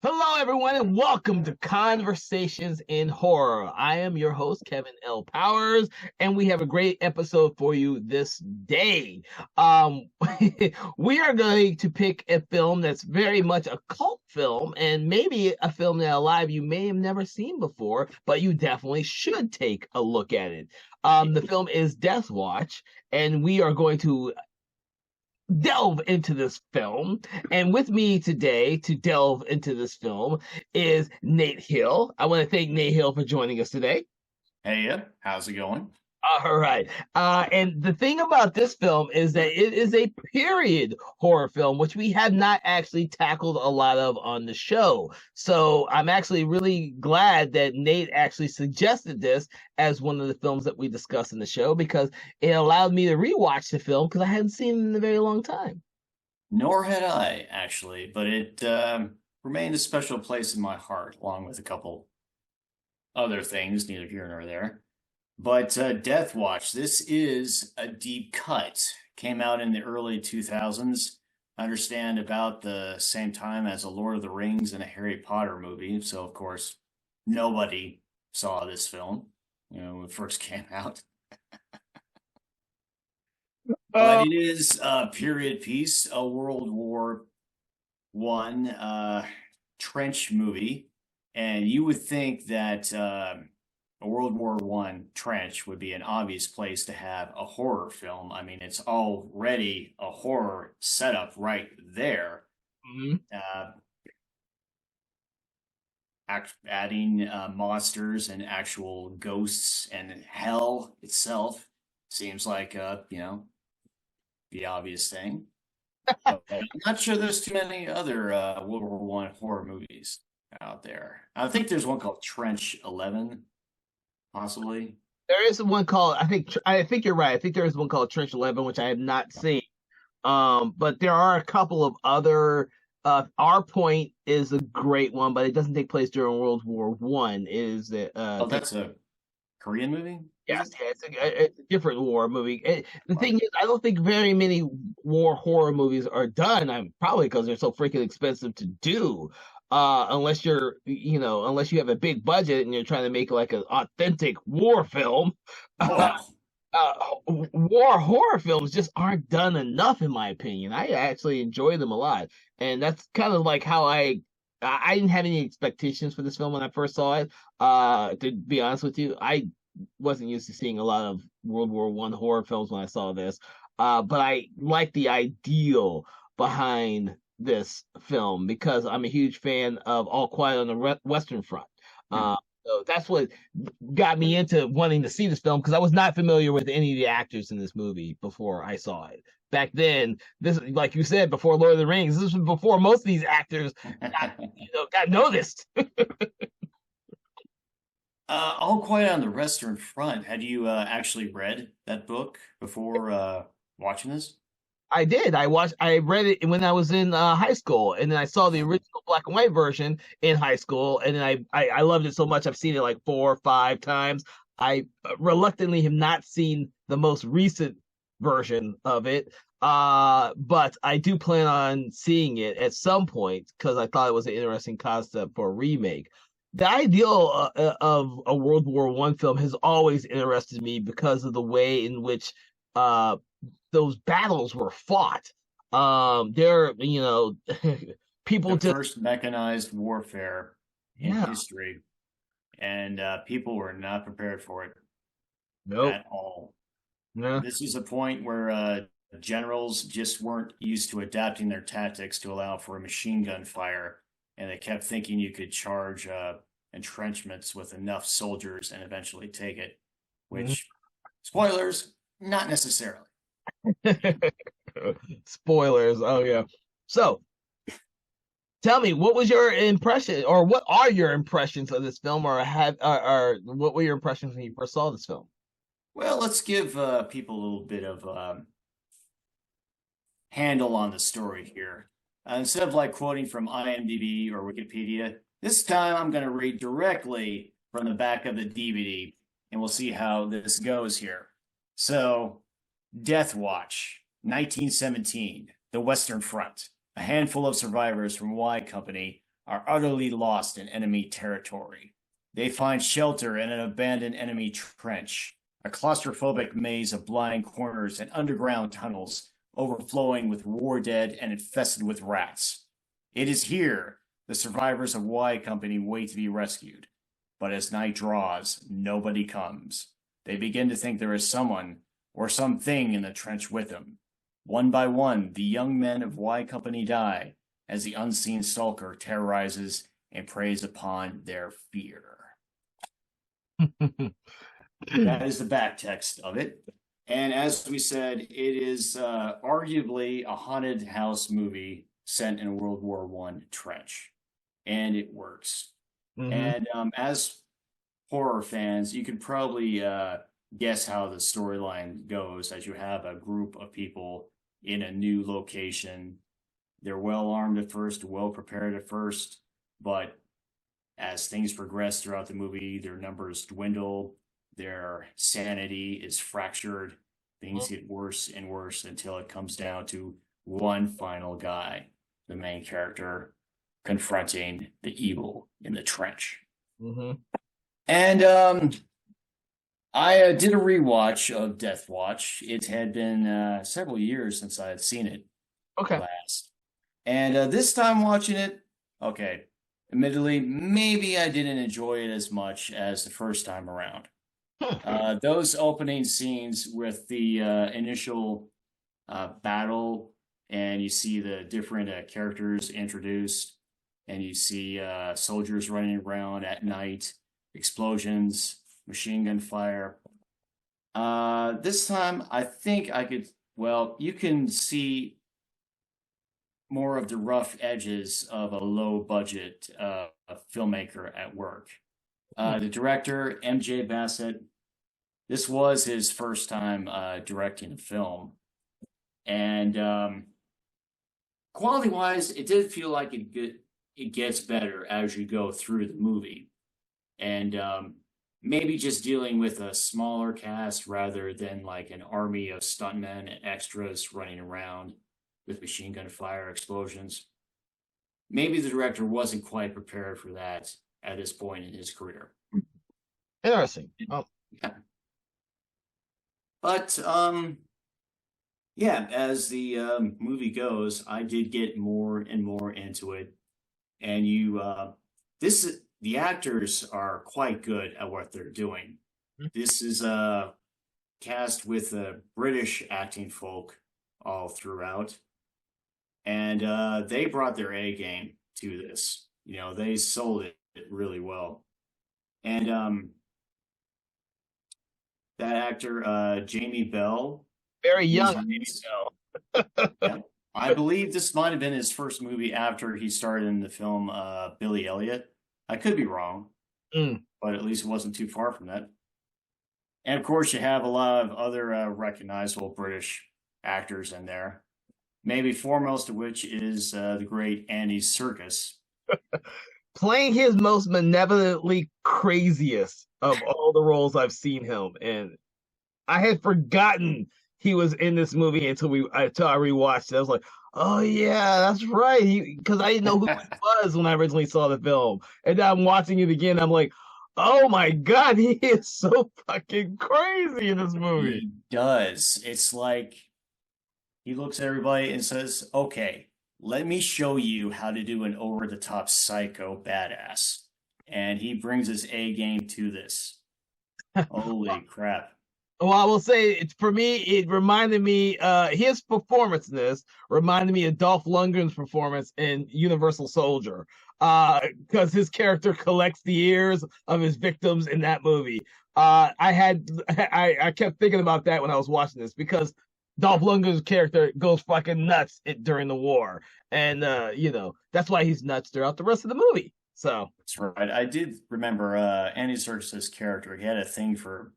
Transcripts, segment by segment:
Hello, everyone, and welcome to Conversations in Horror. I am your host, Kevin L. Powers, and we have a great episode for you this day. Um, we are going to pick a film that's very much a cult film, and maybe a film that a lot of you may have never seen before, but you definitely should take a look at it. The film is Deathwatch, and we are going to delve into this film. And with me today to delve into this film is Nate Hill. I want to thank Nate Hill for joining us today. Hey, how's it going? All right. And the thing about this film is that it is a period horror film, which we have not actually tackled a lot of on the show. So I'm actually really glad that Nate actually suggested this as one of the films that we discuss in the show because it allowed me to rewatch the film because I hadn't seen it in a very long time. Nor had I, actually, but it remained a special place in my heart, along with a couple other things, neither here nor there. But Death Watch, this is a deep cut. Came out in the early 2000s. I understand about the same time as a Lord of the Rings and a Harry Potter movie. So, of course, nobody saw this film, when it first came out. But Oh, it is a period piece, a World War One trench movie, and you would think that a World War One trench would be an obvious place to have a horror film. I mean, it's already a horror setup right there. mhm. Uh, Adding monsters and actual ghosts and hell itself seems like the obvious thing. But I'm not sure there's too many other World War One horror movies out there. I think there's one called Trench 11, possibly. There is one called I think you're right. I think there is one called Trench 11, which I have not seen. But there are a couple of other. Our Point is a great one, but it doesn't take place during World War One. Is it? Oh, that's a Korean movie, is Yes, it? yeah, it's a different war movie. The Oh, thing is, I don't think very many war horror movies are done. I'm probably because they're so freaking expensive to do. Unless unless you have a big budget and you're trying to make like an authentic war film. well, uh, War horror films just aren't done enough, in my opinion. I actually enjoy them a lot, and that's kind of like how I didn't have any expectations for this film when I first saw it. To be honest with you, I wasn't used to seeing a lot of World War One horror films when I saw this. But I like the ideal behind this film because I'm a huge fan of All Quiet on the Western Front. hmm. So that's what got me into wanting to see this film because I was not familiar with any of the actors in this movie before I saw it. Back then, this, like you said, before Lord of the Rings, this was before most of these actors got noticed. All Quiet on the Western Front. Had you actually read that book before watching this? I did. I read it when I was in high school, and then I saw the original black and white version in high school, and then I loved it so much. I've seen it like 4 or 5 times. I reluctantly have not seen the most recent version of it, but I do plan on seeing it at some point because I thought it was an interesting concept for a remake. The ideal of a World War One film has always interested me because of the way in which uh those battles were fought. There, people The just first mechanized warfare in yeah, history, and people were not prepared for it nope, at all. no. This is a point where generals just weren't used to adapting their tactics to allow for a machine gun fire, and they kept thinking you could charge entrenchments with enough soldiers and eventually take it, which, spoilers, not necessarily. Spoilers. Oh yeah. So tell me, what was your impression, or what are your impressions of this film, or what were your impressions when you first saw this film? Well, let's give people a little bit of handle on the story here. Instead of like quoting from IMDb or Wikipedia, this time I'm going to read directly from the back of the DVD, and we'll see how this goes here. So, Death Watch, 1917, the Western Front. A handful of survivors from Y Company are utterly lost in enemy territory. They find shelter in an abandoned enemy trench, a claustrophobic maze of blind corners and underground tunnels overflowing with war dead and infested with rats. It is here the survivors of Y Company wait to be rescued. But as night draws, nobody comes. They begin to think there is someone or something in the trench with them. One by one, the young men of Y Company die as the unseen stalker terrorizes and preys upon their fear. That is the back text of it. And as we said, it is arguably a haunted house movie set in a World War I trench. And it works. Mm-hmm. And as horror fans, you can probably guess how the storyline goes as you have a group of people in a new location. They're well armed at first, well prepared at first, but as things progress throughout the movie, their numbers dwindle, their sanity is fractured, things get worse and worse until it comes down to one final guy, the main character, confronting the evil in the trench. Mm-hmm. And I did a rewatch of Deathwatch. It had been several years since I had seen it last. And this time watching it, admittedly, maybe I didn't enjoy it as much as the first time around. Those opening scenes with the initial battle, and you see the different characters introduced, and you see soldiers running around at night, explosions, machine gun fire. This time, I think I could, you can see more of the rough edges of a low-budget filmmaker at work. The director, M.J. Bassett, this was his first time directing a film. And quality-wise, it did feel like it gets better as you go through the movie. And maybe just dealing with a smaller cast rather than like an army of stuntmen and extras running around with machine gun fire, explosions. Maybe the director wasn't quite prepared for that at this point in his career. Interesting. Yeah. But as the movie goes, I did get more and more into it. And the actors are quite good at what they're doing. This is cast with British acting folk all throughout. And they brought their A game to this. You know, they sold it really well. And that actor, Jamie Bell. Very young Jamie Bell. Yeah, I believe this might have been his first movie after he starred in the film Billy Elliot. I could be wrong, but at least it wasn't too far from that. And of course, you have a lot of other recognizable British actors in there. Maybe foremost of which is the great Andy Serkis. Playing his most benevolently craziest of all the roles I've seen him. And I had forgotten he was in this movie until I rewatched it. I was like, oh yeah, that's right. Because I didn't know who he was when I originally saw the film. And now I'm watching it again. I'm like, oh my God, he is so fucking crazy in this movie. He does. It's like he looks at everybody and says, okay, let me show you how to do an over-the-top psycho badass. And he brings his A game to this. Holy crap. Well, I will say, for me, it reminded me, his performance in this reminded me of Dolph Lundgren's performance in Universal Soldier, because his character collects the ears of his victims in that movie. I kept thinking about that when I was watching this, because Dolph Lundgren's character goes fucking nuts during the war. And, that's why he's nuts throughout the rest of the movie. So that's right. I did remember Andy Serkis' character. He had a thing for,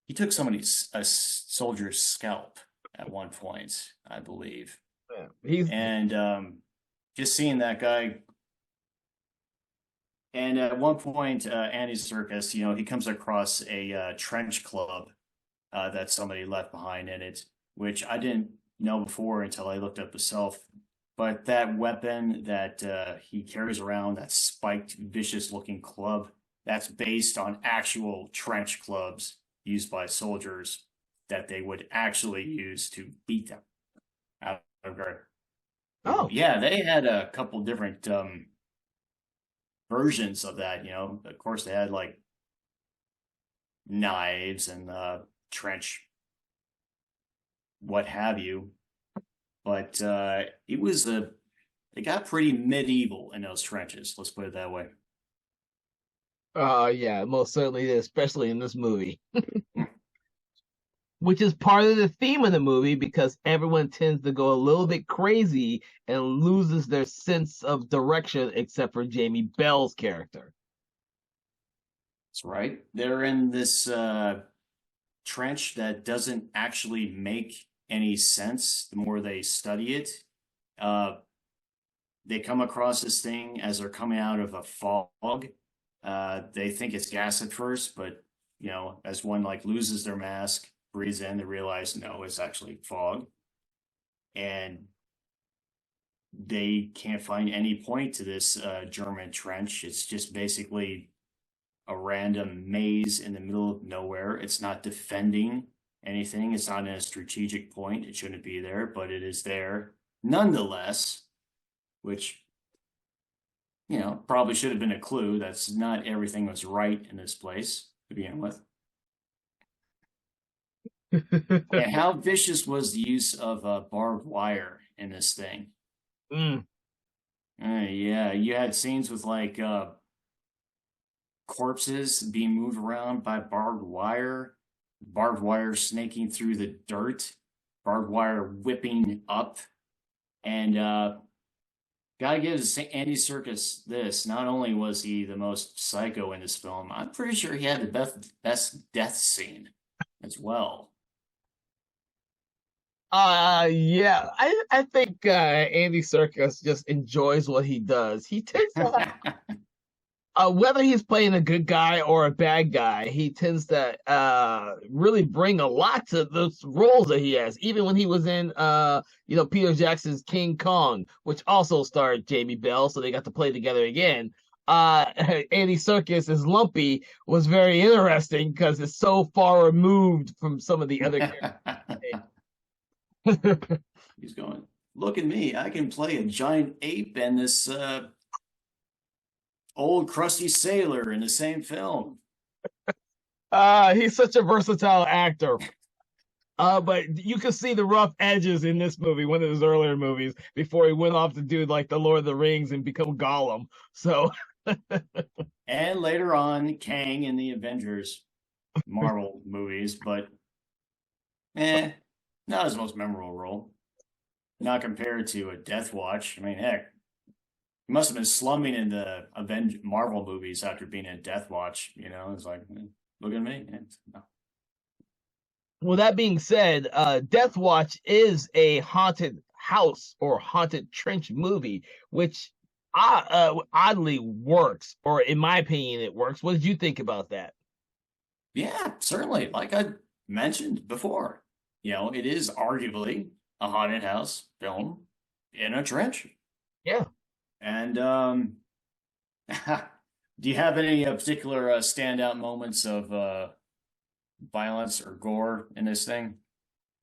he took a soldier's scalp at one point, I believe. Yeah, and just seeing that guy. And at one point, Andy Serkis, he comes across a trench club that somebody left behind in it, which I didn't know before until I looked up the But that weapon that he carries around, that spiked, vicious-looking club, that's based on actual trench clubs used by soldiers that they would actually use to beat them out of guard. Oh, Yeah, they had a couple different versions of that. Of course, they had like knives and trench, what have you. But it got pretty medieval in those trenches. Let's put it that way. yeah, most certainly is, especially in this movie, which is part of the theme of the movie because everyone tends to go a little bit crazy and loses their sense of direction, except for Jamie Bell's character. That's right. They're in this trench that doesn't actually make any sense the more they study it. Uh, they come across this thing as they're coming out of a fog. They think it's gas at first, but as one like loses their mask, breathes in, they realize no, it's actually fog, and they can't find any point to this German trench. It's just basically a random maze in the middle of nowhere. It's not defending anything. It's not in a strategic point. It shouldn't be there, but it is there nonetheless, which, probably should have been a clue. That's not everything was right in this place to begin with. And how vicious was the use of barbed wire in this thing? Mm. Yeah, you had scenes with like corpses being moved around by barbed wire snaking through the dirt, barbed wire whipping up, and gotta give Andy Serkis this. Not only was he the most psycho in this film, I'm pretty sure he had the best death scene as well. Yeah, I think Andy Serkis just enjoys what he does. He tends to whether he's playing a good guy or a bad guy, he tends to really bring a lot to those roles that he has. Even when he was in Peter Jackson's King Kong, which also starred Jamie Bell, so they got to play together again. Andy Serkis as Lumpy was very interesting because it's so far removed from some of the other characters. He's going, look at me, I can play a giant ape and this old crusty sailor in the same film. He's such a versatile actor. But you can see the rough edges in this movie, one of his earlier movies, before he went off to do like the Lord of the Rings and become Gollum. So and later on, Kang in the Avengers Marvel movies, but not his most memorable role. Not compared to a Deathwatch. I mean, heck, he must have been slumming in the Marvel movies after being in Deathwatch. It's like, look at me. No. Well, that being said, Deathwatch is a haunted house or haunted trench movie, which oddly works, or in my opinion, it works. What did you think about that? Yeah, certainly. Like I mentioned before, it is arguably a haunted house film in a trench. Yeah. And do you have any particular standout moments of violence or gore in this thing?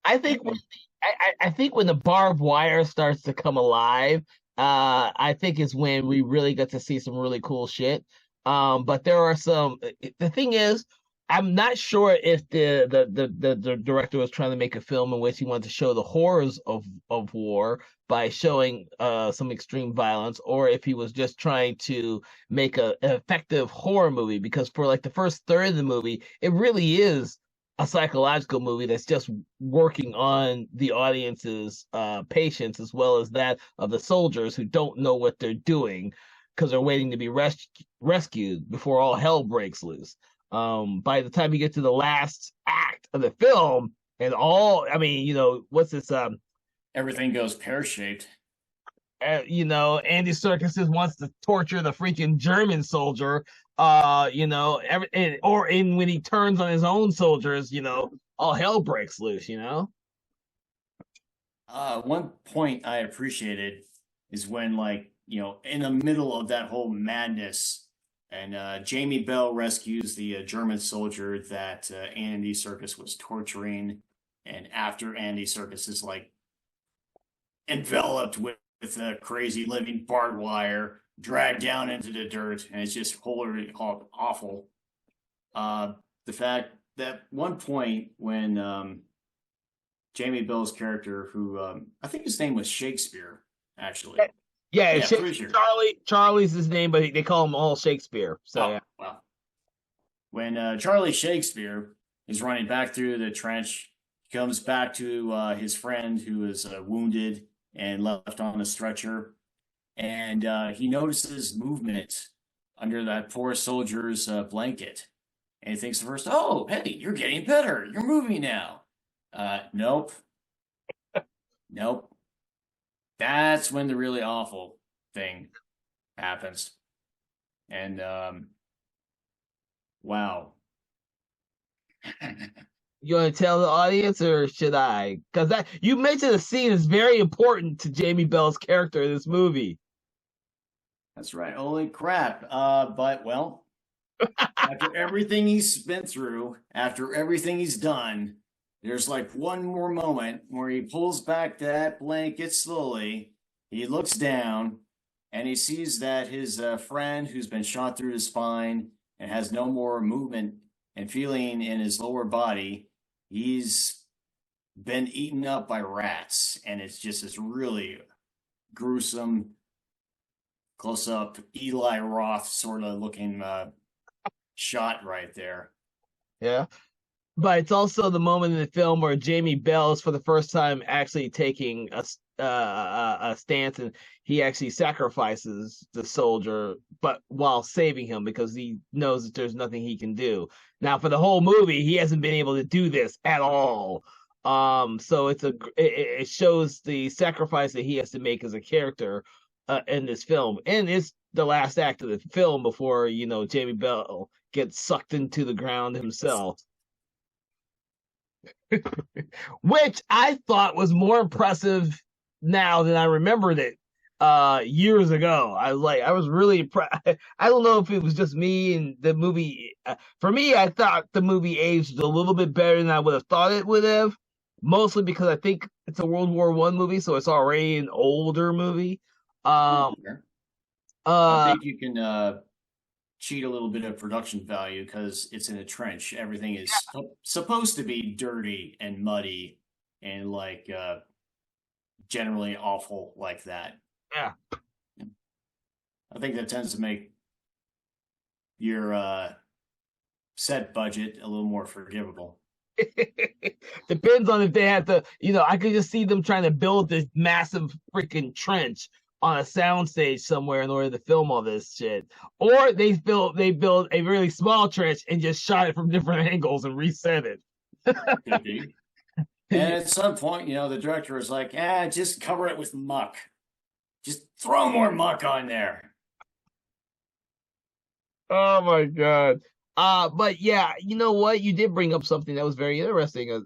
I think when the barbed wire starts to come alive, I think is when we really get to see some really cool shit. But there are some. The thing is, I'm not sure if the director was trying to make a film in which he wanted to show the horrors of war by showing some extreme violence, or if he was just trying to make an effective horror movie. Because for like the first third of the movie, it really is a psychological movie that's just working on the audience's patience as well as that of the soldiers who don't know what they're doing because they're waiting to be rescued before all hell breaks loose. By the time you get to the last act of the film, and what's this? Everything goes pear-shaped. Andy Serkis wants to torture the freaking German soldier. When he turns on his own soldiers, all hell breaks loose. One point I appreciated is when, like, in the middle of that whole madness, and Jamie Bell rescues the German soldier that Andy Serkis was torturing, and after Andy Serkis is like enveloped with a crazy living barbed wire, dragged down into the dirt, and it's just wholly awful. The fact that one point when Jamie Bell's character, who I think his name was Shakespeare, actually. Yeah, Yeah, pretty sure. Charlie's his name, but they call him all Shakespeare. So Oh, yeah. well. When Charlie Shakespeare is running back through the trench, he comes back to his friend who is wounded and left on a stretcher, and he notices movement under that poor soldier's blanket. And he thinks at first, oh, hey, you're getting better. You're moving now. Nope. Nope. That's when the really awful thing happens. And wow. You want to tell the audience, or should I? Because that you mentioned the scene is very important to Jamie Bell's character in this movie. That's right. Holy crap. But well, after everything he's been through, after everything he's done, there's like one more moment where he pulls back that blanket slowly. He looks down and he sees that his friend who's been shot through the spine and has no more movement and feeling in his lower body, he's been eaten up by rats. And it's just this really gruesome, close up Eli Roth sort of looking shot right there. Yeah. But it's also the moment in the film where Jamie Bell is for the first time actually taking a stance, and he actually sacrifices the soldier, but while saving him because he knows that there's nothing he can do. Now, for the whole movie, he hasn't been able to do this at all. So it shows the sacrifice that he has to make as a character in this film, and it's the last act of the film before Jamie Bell gets sucked into the ground himself. Which I thought was more impressive now than I remembered it years ago. I was really impressed. I don't know if it was just me and the movie. For me, I thought the movie aged a little bit better than I would have thought it would have, mostly because I think it's a World War I movie, so it's already an older movie. I think you can cheat a little bit of production value because it's in a trench. Everything is supposed to be dirty and muddy and like generally awful like that. Yeah. I think that tends to make your set budget a little more forgivable. Depends on if they have to, I could just see them trying to build this massive freaking trench on a soundstage somewhere in order to film all this shit. Or they build a really small trench and just shot it from different angles and reset it. Could be. And at some point, the director was like, just cover it with muck. Just throw more muck on there. Oh my God. But yeah, you know what? You did bring up something that was very interesting.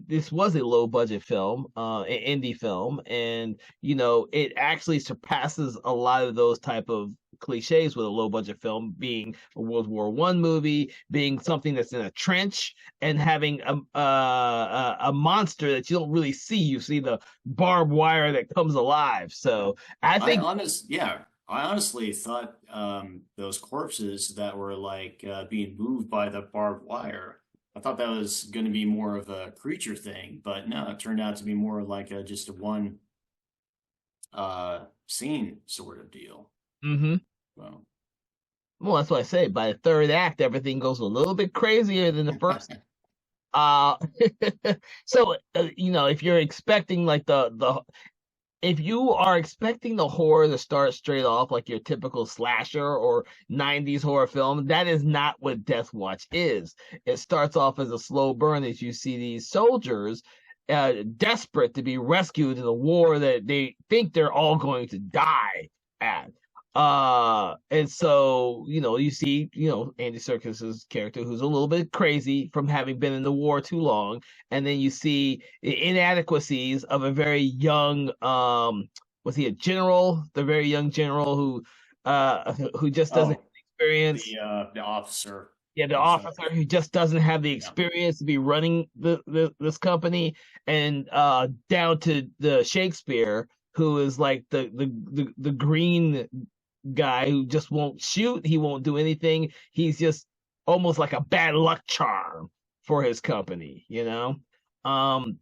This was a low budget film, an indie film, and it actually surpasses a lot of those type of cliches with a low budget film, being a World War I movie, being something that's in a trench, and having a monster that you don't really see. You see the barbed wire that comes alive. So I think, I honestly thought those corpses that were like being moved by the barbed wire, I thought that was going to be more of a creature thing, but no, it turned out to be more like just a one scene sort of deal. mm-hmm. Well, that's what I say. By the third act, everything goes a little bit crazier than the first. So if you're expecting like if you are expecting the horror to start straight off like your typical slasher or 90s horror film, that is not what Deathwatch is. It starts off as a slow burn as you see these soldiers desperate to be rescued in a war that they think they're all going to die at. And so you see Andy Serkis's character, who's a little bit crazy from having been in the war too long, and then you see the inadequacies of a very young was he a general, the very young general who just doesn't have Oh, experience. the officer Yeah, the himself. officer who just doesn't have the Yeah. experience to be running this company, and down to the Shakespeare, who is like the green guy who just won't shoot, he won't do anything. He's just almost like a bad luck charm for his company, you know?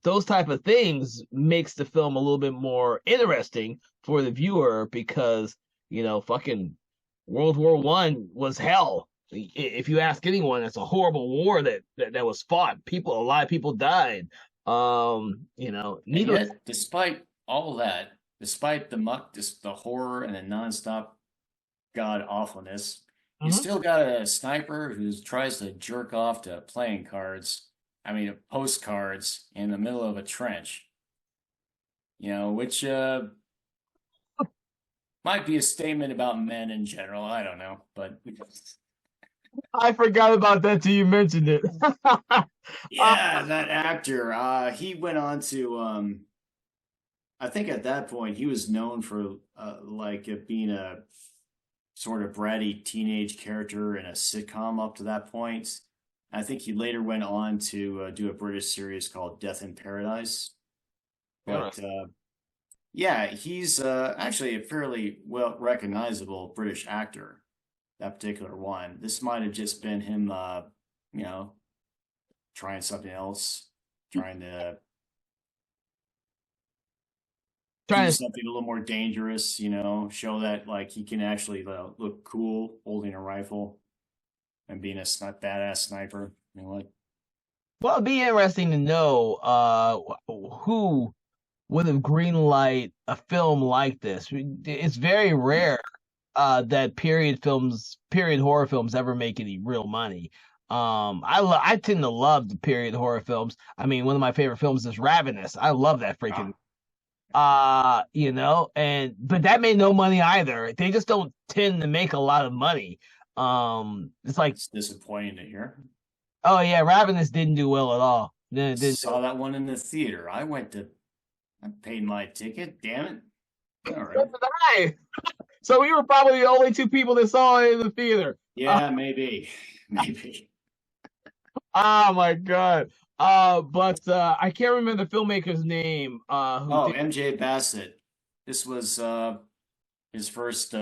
Those type of things makes the film a little bit more interesting for the viewer because, fucking World War I was hell. If you ask anyone, it's a horrible war that was fought. A lot of people died. And Needless. yet, despite all that, despite the muck, the horror, and the nonstop god awfulness, you Mhm. still got a sniper who tries to jerk off to playing cards. I mean, postcards in the middle of a trench. Which might be a statement about men in general. I don't know, but I forgot about that till you mentioned it. Uh, yeah, that actor. He went on to. I think at that point he was known for being a sort of bratty teenage character in a sitcom up to that point. I think he later went on to do a British series called Death in Paradise. But Interesting. yeah, he's actually a fairly well recognizable British actor. That particular one. This might have just been him, you know, trying something else, trying to do Trying to something a little more dangerous. Show that like he can actually look cool holding a rifle and being a badass sniper. Like Well, it'd be interesting to know who would have greenlight a film like this. It's very rare that period horror films ever make any real money. I tend to love the period horror films. I mean, one of my favorite films is Ravenous. I love that freaking ah, and but that made no money either. They just don't tend to make a lot of money. It's like, it's disappointing to hear. oh yeah, Ravenous didn't do well at all. Didn't do Saw that one in the theater. I paid my ticket. Damn it! All so right. did I. So we were probably the only two people that saw it in the theater. Yeah, maybe, maybe. Oh my god. But I can't remember the filmmaker's name. Who Oh, did MJ Bassett. This was his first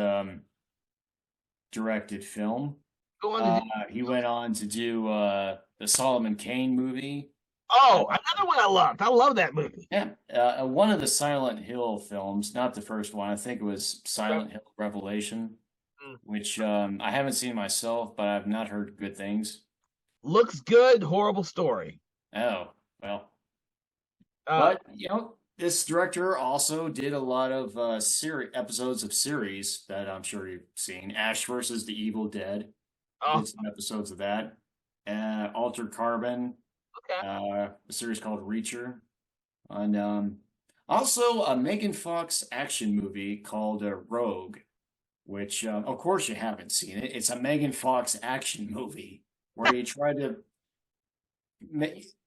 directed film. go on to do? He went on to do the Solomon Kane movie. Uh, Oh, another one I loved. I love that movie. yeah, one of the Silent Hill films, not the first one. I think it was Silent Hill Revelation, Mm. which I haven't seen myself, but I've not heard good things. Looks good. Horrible story. Oh, well. Uh, But, this director also did a lot of episodes of series that I'm sure you've seen. Ash versus the Evil Dead. oh, Did some episodes of that. Altered Carbon, okay. a series called Reacher. And also a Megan Fox action movie called Rogue, which, of course, you haven't seen it. It's a Megan Fox action movie where you try to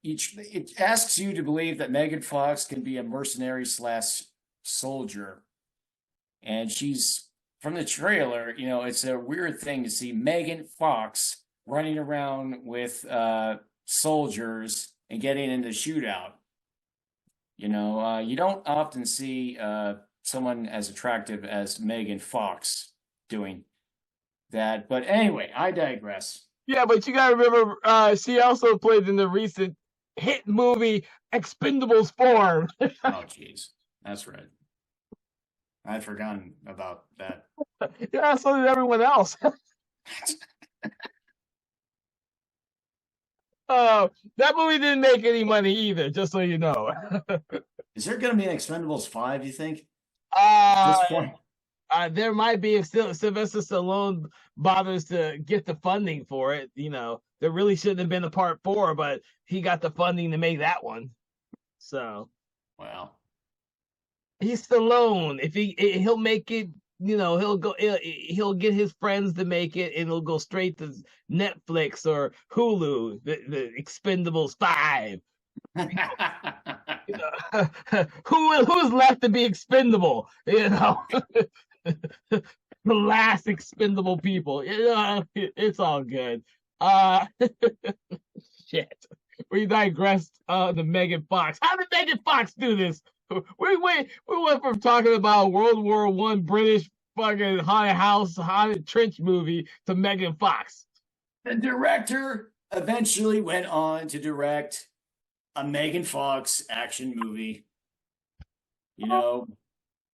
it asks you to believe that Megan Fox can be a mercenary slash soldier, and she's from the trailer. It's a weird thing to see Megan Fox running around with soldiers and getting into shootout. You don't often see someone as attractive as Megan Fox doing that. But anyway, I digress. Yeah, but you gotta remember, she also played in the recent hit movie Expendables 4. Oh, jeez, that's right. I'd forgotten about that. Yeah, so did everyone else. That movie didn't make any money either, just so you know. Is there going to be an Expendables 5, you think? At Uh, this point? there might be if still Sylvester Stallone bothers to get the funding for it. There really shouldn't have been a part 4, but he got the funding to make that one. So Well, he's Stallone. If he'll make it, he'll get his friends to make it, and it'll go straight to Netflix or Hulu. The Expendables 5. Who's left to be expendable? The last expendable people. It's all good. Uh, shit. We digressed the Megan Fox. How did Megan Fox do this? We went from talking about World War One British fucking haunted house, haunted trench movie to Megan Fox. The director eventually went on to direct a Megan Fox action movie. You know,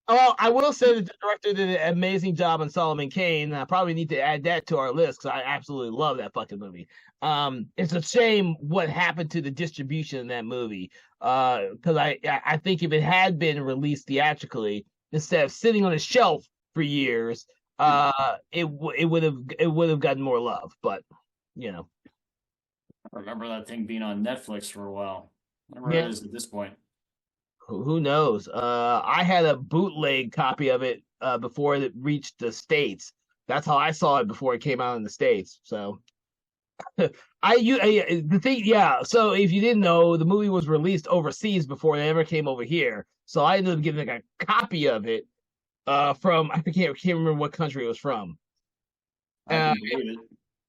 Oh, I will say that the director did an amazing job on Solomon Kane. I probably need to add that to our list because I absolutely love that fucking movie. It's a shame what happened to the distribution in that movie. Because I think if it had been released theatrically instead of sitting on a shelf for years, it would have gotten more love. But you know, I remember that thing being on Netflix for a while. I don't know where yeah. it is at this point. Who knows? I had a bootleg copy of it before it reached the States. That's how I saw it before it came out in the States. So the thing, yeah. So if you didn't know, the movie was released overseas before it ever came over here. So I ended up getting like a copy of it from can't remember what country it was from. I can believe it.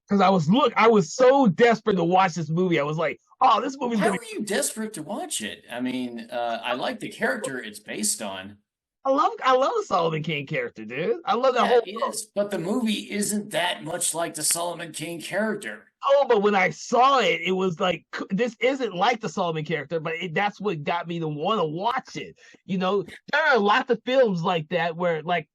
Because I was so desperate to watch this movie. I was like, oh, this movie's Why gonna be. were you desperate to watch it? I mean, I like the character it's based on. I love the Solomon King character, dude. I love that Yeah, whole. it is. But the movie isn't that much like the Solomon King character. Oh, but when I saw it, it was like this isn't like the Solomon character, but that's what got me to want to watch it. There are lots of films like that where, like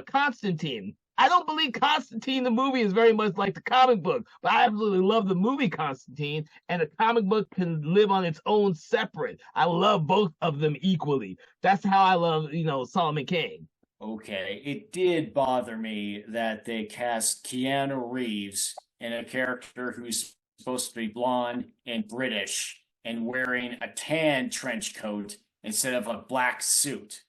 Constantine. I don't believe Constantine the movie is very much like the comic book, but I absolutely love the movie Constantine, and the comic book can live on its own separate. I love both of them equally. That's how I love, Solomon Kane. Okay, it did bother me that they cast Keanu Reeves in a character who's supposed to be blonde and British and wearing a tan trench coat instead of a black suit.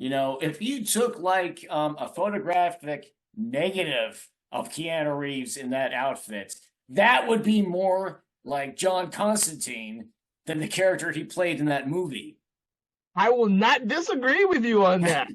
If you took like a photographic negative of Keanu Reeves in that outfit, that would be more like John Constantine than the character he played in that movie. I will not disagree with you on that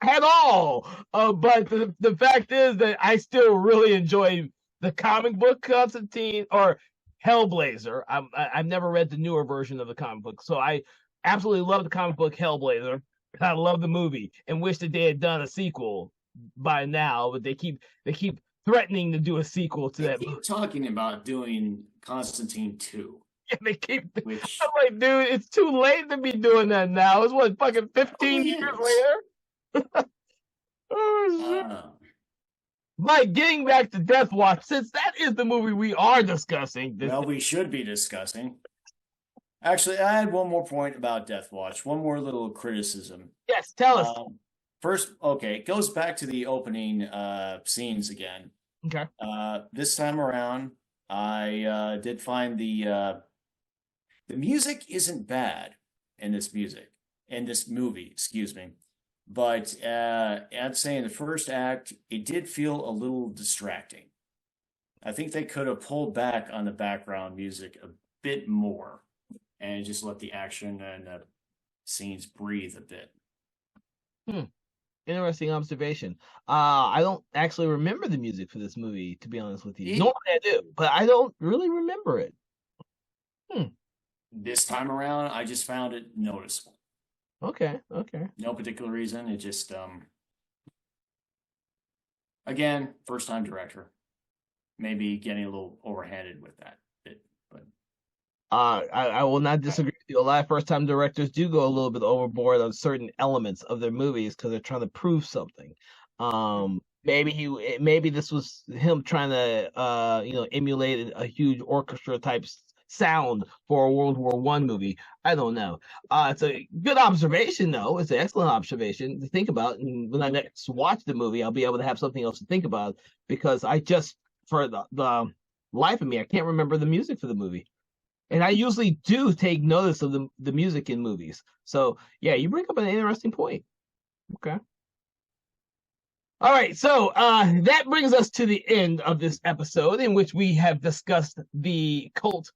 at all. But the fact is that I still really enjoy the comic book Constantine or Hellblazer. I've never read the newer version of the comic book, so I absolutely love the comic book Hellblazer. I love the movie and wish that they had done a sequel by now, but they keep threatening to do a sequel to that movie. Talking about doing Constantine 2. And they keep. Which, I'm like, dude, it's too late to be doing that now. It's what, fucking 15 years later. Oh shit. But getting back to Deathwatch, since that is the movie we are discussing. We should be discussing. Actually, I had one more point about Deathwatch. One more little criticism. Yes, tell us. First, okay, it goes back to the opening scenes again. Okay. This time around, I did find the music isn't bad in this movie, excuse me. But I'd say in the first act, it did feel a little distracting. I think they could have pulled back on the background music a bit more and just let the action and the scenes breathe a bit. Interesting observation. I don't actually remember the music for this movie, to be honest with you. Normally I do, but I don't really remember it. This time around, I just found it noticeable. Okay. No particular reason. It just, again, first-time director. Maybe getting a little overhanded with that bit, but I will not disagree with you. A lot of first-time directors do go a little bit overboard on certain elements of their movies because they're trying to prove something. Maybe this was him trying to emulate a huge orchestra type sound for a World War One movie. I don't know. It's a good observation, though. It's an excellent observation to think about. And when I next watch the movie, I'll be able to have something else to think about because for the life of me, I can't remember the music for the movie. And I usually do take notice of the music in movies. So, yeah, you bring up an interesting point. Okay. All right, so that brings us to the end of this episode in which we have discussed the cult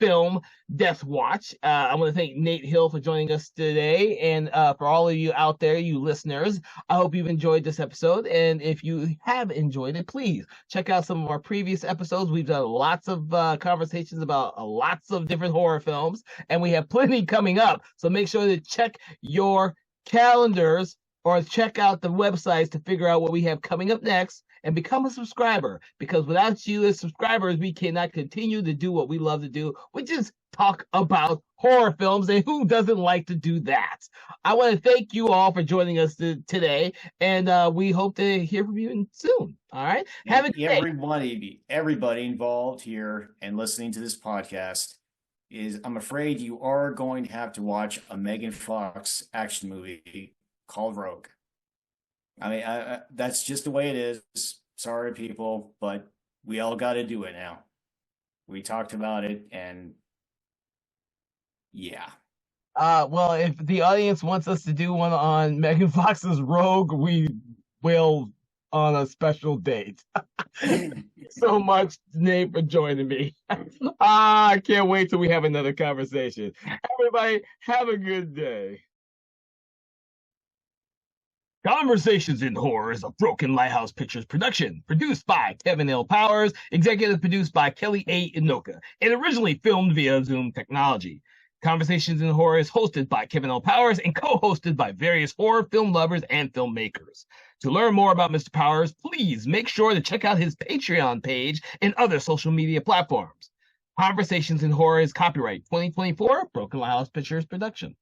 film, Deathwatch. I want to thank Nate Hill for joining us today. And for all of you out there, you listeners, I hope you've enjoyed this episode. And if you have enjoyed it, please check out some of our previous episodes. We've done lots of conversations about lots of different horror films, and we have plenty coming up. So make sure to check your calendars or check out the websites to figure out what we have coming up next and become a subscriber, because without you as subscribers, we cannot continue to do what we love to do, which is talk about horror films, and who doesn't like to do that? I want to thank you all for joining us today, and we hope to hear from you soon. All right? Have a good day. Everybody involved here and listening to this podcast is, I'm afraid you are going to have to watch a Megan Fox action movie called Rogue. I mean, that's just the way it is. Sorry, people, but we all got to do it now. We talked about it, and yeah. Well, if the audience wants us to do one on Megan Fox's Rogue, we will on a special date. So much, Nate, for joining me. I can't wait till we have another conversation. Everybody, have a good day. Conversations in Horror is a Broken Lighthouse Pictures production, produced by Kevin L. Powers, executive produced by Kelly A. Inoka, and originally filmed via Zoom technology. Conversations in Horror is hosted by Kevin L. Powers and co-hosted by various horror film lovers and filmmakers. To learn more about Mr. Powers, please make sure to check out his Patreon page and other social media platforms. Conversations in Horror is copyright 2024 Broken Lighthouse Pictures production.